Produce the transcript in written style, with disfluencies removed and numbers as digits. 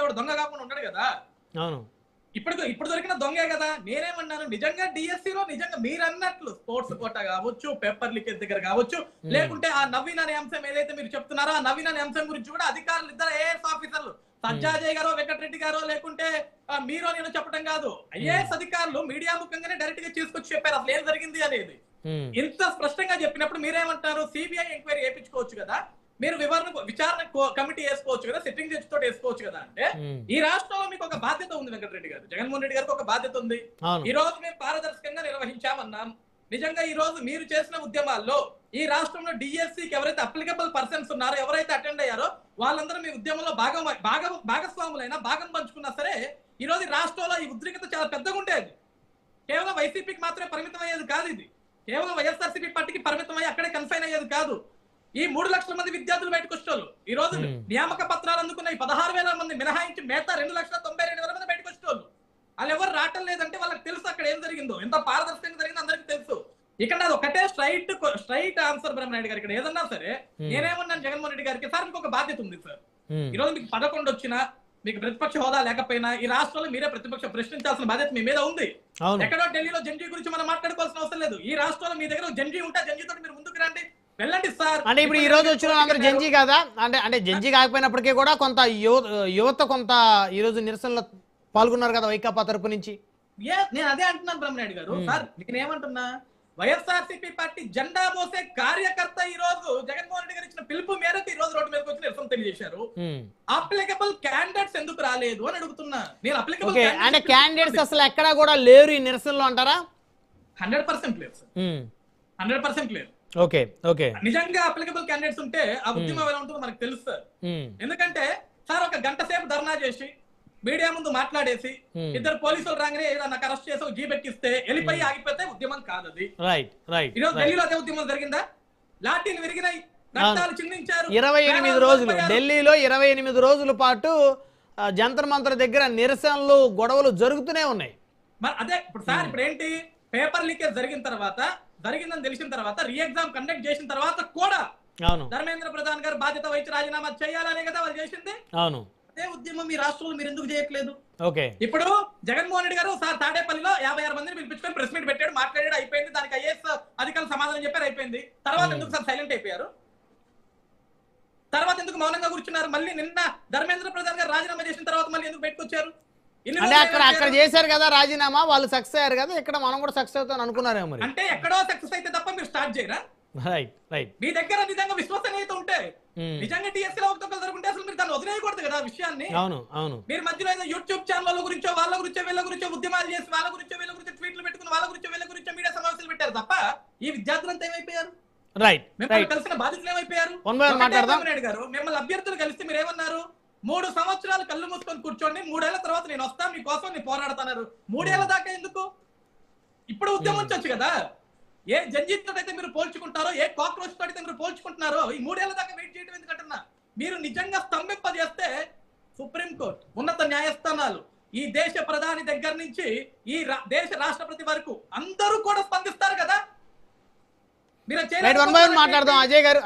వాడు దొంగ కాకుండా ఉండడు కదా. అవును. ఇప్పుడు దొరికిన దొంగే కదా. నేనేమన్నాను, నిజంగా డిఎస్సిలో నిజంగా మీరు అన్నట్లు స్పోర్ట్స్ కోటా కావచ్చు, పేపర్ లీకేజ్ దగ్గర కావచ్చు, లేకుంటే ఆ నవీన్ అనే అంశం ఏదైతే మీరు చెప్తున్నారో ఆ నవీన్ అనే అంశం గురించి కూడా అధికారులు ఇద్దరు ఐఏఎస్ ఆఫీసర్లు సజ్జాజయ్ గారో వెంకటరెడ్డి గారో లేకుంటే మీరో నేను చెప్పడం కాదు, ఐఏఎస్ అధికారులు మీడియా ముఖంగానే డైరెక్ట్ గా తీసుకొచ్చి చెప్పారు అసలు ఏం జరిగింది అనేది. ఇంత స్పష్టంగా చెప్పినప్పుడు మీరేమంటారు, సిబిఐ ఎంక్వైరీ వేయించుకోవచ్చు కదా, మీరు విచారణ కమిటీ వేసుకోవచ్చు కదా, సిట్టింగ్ జడ్జి తోటి వేసుకోవచ్చు కదా. అంటే ఈ రాష్ట్రంలో మీకు ఒక బాధ్యత ఉంది వెంకటరెడ్డి గారు, జగన్మోహన్ రెడ్డి గారికి ఒక బాధ్యత ఉంది. ఈ రోజు మేము పారదర్శకంగా నిర్వహించామన్నాం. నిజంగా ఈ రోజు మీరు చేసిన ఉద్యమాల్లో ఈ రాష్ట్రంలో డిఎస్సికి ఎవరైతే అప్లికబుల్ పర్సన్స్ ఉన్నారో, ఎవరైతే అటెండ్ అయ్యారో వాళ్ళందరూ మీ ఉద్యమంలో భాగస్వాములైనా భాగం పంచుకున్నా సరే ఈ రోజు రాష్ట్రంలో ఈ ఉద్రిక్తత చాలా పెద్దగా ఉండేది. కేవలం వైసీపీకి మాత్రమే పరిమితం అయ్యేది కాదు, ఇది కేవలం వైఎస్ఆర్సీపీ పార్టీకి పరిమితం అయ్యి అక్కడే కన్ఫైన్ అయ్యేది కాదు. ఈ 3 లక్షల మంది విద్యార్థులు బయటకు వచ్చేవాళ్ళు ఈ రోజు నియామక పత్రాలు అందుకున్న ఈ 16,000 మంది మినహాయించి మిగతా 2,92,000 మంది బయటకు వచ్చేవాళ్ళు. వాళ్ళు ఎవరు రావటం లేదంటే వాళ్ళకి తెలుసు అక్కడ ఏం జరిగిందో, ఎంత పారదర్శకంగా జరిగిందో అందరికీ తెలుసు. ఇక్కడ నాది ఒకటే స్ట్రైట్ ఆన్సర్ బ్రహ్మనాయుడు గారు, ఇక్కడ ఏదన్నా సరే నేనేమన్నాను జగన్మోహన్ రెడ్డి గారికి, సార్ మీకు ఒక బాధ్యత ఉంది సార్, ఈ రోజు మీకు 11 వచ్చినా మీకు ప్రతిపక్ష హోదా లేకపోయినా ఈ రాష్ట్రంలో మీరే ప్రతిపక్ష ప్రశ్నించాల్సిన బాధ్యత మీ మీద ఉంది. ఎక్కడో ఢిల్లీలో జంజీ గురించి మనం మాట్లాడుకోవాల్సిన అవసరం లేదు. ఈ రాష్ట్రంలో మీ దగ్గర జంజీ ఉంటే జంజీతో మీరు ముందుకు రండి, వెళ్ళండి సార్. అంటే ఇప్పుడు ఈ రోజు వచ్చిన అందరూ జంజీ కదా, అంటే జంజీ కాకపోయినప్పటికీ కూడా కొంత యువత కొంత ఈ రోజు నిరసనలో పాల్గొన్నారు కదా వైకాపా తరపు నుంచి. నేను అదే అంటున్నాను బ్రహ్మనాయుడు గారు. సార్ నేనేమంటున్నా, వైఎస్ఆర్సీపీ పార్టీ జెండా మోసే కార్యకర్త ఈ రోజు జగన్మోహన్ రెడ్డి గారు ఇచ్చిన పిలుపు మేరకు ఈ రోజు రోడ్డు మీదకి వచ్చి నిరసన తెలియజేశారు. అప్లికబుల్ క్యాండిడేట్స్ ఎందుకు రాలేదు అని అడుగుతున్నా నేను. అప్లికబుల్ అంటే క్యాండిడేట్స్ అసలు ఎక్కడా కూడా లేరు ఈ నిరసనలో అంటారా? 100% లేదు సార్, 100% లేదు. ఓకే ఓకే, నిజంగా అప్లికబుల్ క్యాండిడేట్స్ ఉంటే ఆ ఉద్యమం ఎలా ఉంటుందో మనకు తెలుసు సార్. ఎందుకంటే సార్ ఒక గంట సేపు ధర్నా చేసి మీడియా ముందు మాట్లాడేసి ఇద్దరు పోలీసులు రాగానే నాకు అరెస్ట్ చేసి జీబెక్కిస్తే వెళ్ళిపోయి ఆగిపోతే ఉద్యమం కాదు అది. ఈరోజు ఢిల్లీలో అదే ఉద్యమం జరిగిందా? లాఠీలు విరిగినాయి, రక్తాలు చిందించారు. 28 రోజులు ఢిల్లీలో 28 రోజుల పాటు జంతర్ మంతర్ దగ్గర నిరసనలు గొడవలు జరుగుతూనే ఉన్నాయి. మరి అదే ఇప్పుడు సార్ ఇప్పుడు ఏంటి, పేపర్ లీకేజ్ జరిగిందని తెలిసిన తర్వాత రీ ఎగ్జామ్ కండక్ట్ చేసిన తర్వాత కూడా ధర్మేంద్ర ప్రధాన్ గారు బాధ్యత వహించి రాజీనామా చేయాలనే కదా వాళ్ళు చేసింది. అవును, అదే ఉద్యమం మీ రాష్ట్రంలో మీరు ఎందుకు చేయట్లేదు? ఓకే, ఇప్పుడు జగన్మోహన్ రెడ్డి గారు సార్ తాడేపల్లిలో 56 మందిని పిలిపించుకొని ప్రెస్ మీట్ పెట్టాడు, మాట్లాడాడు, అయిపోయింది. దానికి ఐఏఎస్ అధికారులు సమాధానం చెప్పారు, అయిపోయింది. తర్వాత ఎందుకు సార్ సైలెంట్ అయిపోయారు? తర్వాత ఎందుకు మౌనంగా కూర్చున్నారు? మళ్ళీ నిన్న ధర్మేంద్ర ప్రధాన్ గారు రాజీనామా చేసిన తర్వాత మళ్ళీ ఎందుకు బయటకు వచ్చారు? అంటే అక్కడ చేశారు కదా రాజీనామా, వాళ్ళు సక్సెస్ అయ్యారు కదా, ఇక్కడ మనం కూడా సక్సెస్ అవుతాం అనుకున్నారేమో. మరి అంటే ఎక్కడో సక్సెస్ అయితే తప్ప మీరు స్టార్ట్ చేయరా? మీ దగ్గర నిజంగా విశ్వసనీయత ఉంటే, నిజంగా టీఎస్సీలో ఒకటొకరు జరుగుంటే అసలు మీరు దాన్ని వదిలేయకూడదు కదా విషయాన్ని. మీరు మధ్యలో ఏదో యూట్యూబ్ ఛానల్ గురించో వాళ్ళ గురించో వీళ్ళ గురించో ఉద్యమాలు చేసి వాళ్ళ గురించో వీళ్ళ గురించో ట్వీట్లు పెట్టుకుని వాళ్ళ గురించో వీళ్ళ గురించో మీడియా సమావేశాలు పెట్టారు తప్ప ఈ విద్యార్థులంతా ఏమైపోయారు? మిమ్మల్ని కలిసిన బాధితులు ఏమైపోయారు? మిమ్మల్ని అభ్యర్థులు కలిస్తే మీరు ఏమన్నారు? 3 సంవత్సరాలు కళ్ళు మూసుకొని కూర్చోండి, 3 ఏళ్ల తర్వాత నేను వస్తాను మీకోసం, నేను పోరాడతాను. 3 ఏళ్ల దాకా ఎందుకు? ఇప్పుడు ఉద్యమం వచ్చొచ్చు కదా. ఏ జంజీతో అయితే మీరు పోల్చుకుంటారో, ఏ కాక్రోచ్ తో అయితే మీరు పోల్చుకుంటున్నారో, ఈ 3 ఏళ్ల దాకా వెయిట్ చేయడం ఎందుకంటున్నా. మీరు నిజంగా స్తంభింపజేస్తే సుప్రీంకోర్టు, ఉన్నత న్యాయస్థానాలు, ఈ దేశ ప్రధాని దగ్గర నుంచి ఈ దేశ రాష్ట్రపతి వరకు అందరూ కూడా స్పందిస్తారు కదా. మీరు మాట్లాడదాం అజయ్ గారు.